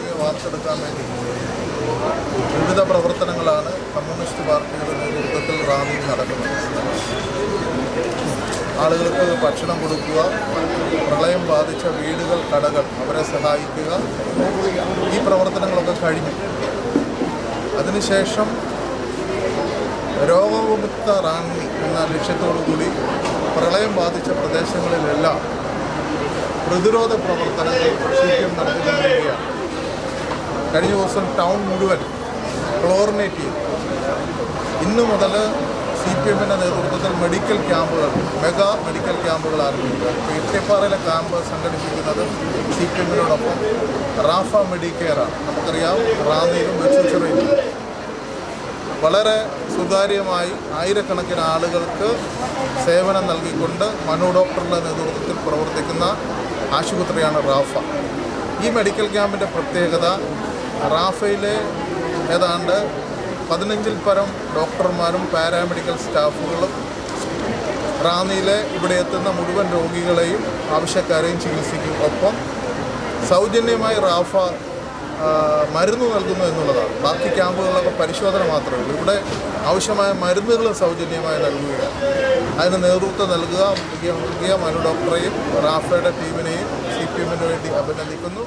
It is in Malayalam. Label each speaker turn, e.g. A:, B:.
A: റാന്നിയെ വാർത്തെടുക്കാൻ വേണ്ടി വിവിധ പ്രവർത്തനങ്ങളാണ് കമ്മ്യൂണിസ്റ്റ് പാർട്ടിയുടെ നേതൃത്വത്തിൽ റാന്നിയിൽ നടക്കുന്നത്. ആളുകൾക്ക് ഭക്ഷണം കൊടുക്കുക, പ്രളയം ബാധിച്ച വീടുകൾ, കടകൾ അവരെ സഹായിക്കുക, ഈ പ്രവർത്തനങ്ങളൊക്കെ കഴിഞ്ഞു. അതിനുശേഷം രോഗവിമുക്ത റാന്നി എന്ന ലക്ഷ്യത്തോടുകൂടി പ്രളയം ബാധിച്ച പ്രദേശങ്ങളിലെല്ലാം പ്രതിരോധ പ്രവർത്തനങ്ങൾ CPM നടത്തിക്കൊണ്ടിരിക്കുകയാണ്. കഴിഞ്ഞ ദിവസം ടൗൺ മുഴുവൻ ക്ലോറിനേറ്റ് ചെയ്തു. ഇന്നു മുതൽ CPMൻ്റെ നേതൃത്വത്തിൽ മെഡിക്കൽ ക്യാമ്പുകൾ, മെഗാ മെഡിക്കൽ ക്യാമ്പുകൾ ആരംഭിക്കുക. ഇട്ടിപ്പാറയിലെ ക്യാമ്പ് സംഘടിപ്പിക്കുന്നത് CPMനോടൊപ്പം റാഫ മെഡിക്കെയറാണ്. നമുക്കറിയാം, റാന്നിയിലും വെച്ചൂച്ചിറയിലും വളരെ സുതാര്യമായി ആയിരക്കണക്കിന് ആളുകൾക്ക് സേവനം നൽകിക്കൊണ്ട് മനു ഡോക്ടറുടെ നേതൃത്വത്തിൽ പ്രവർത്തിക്കുന്ന ആശുപത്രിയാണ് റാഫ. ഈ മെഡിക്കൽ ക്യാമ്പിൻ്റെ പ്രത്യേകത, റാഫയിലെ ഏതാണ്ട് 15-ൽ പരം ഡോക്ടർമാരും പാരാമെഡിക്കൽ സ്റ്റാഫുകളും റാന്നിയിലെ ഇവിടെ എത്തുന്ന മുഴുവൻ രോഗികളെയും ആവശ്യക്കാരെയും ചികിത്സിക്കും. ഒപ്പം സൗജന്യമായി റാഫ മരുന്ന് നൽകുന്നു എന്നുള്ളതാണ്. ബാക്കി ക്യാമ്പുകളിലൊക്കെ പരിശോധന മാത്രമേ ഉള്ളൂ. ഇവിടെ ആവശ്യമായ മരുന്നുകൾ സൗജന്യമായി നൽകുകയാണ്. അതിന് നേതൃത്വം നൽകിയ മനു ഡോക്ടറെയും റാഫയുടെ ടീമിനെയും CPMന് വേണ്ടി അഭിനന്ദിക്കുന്നു.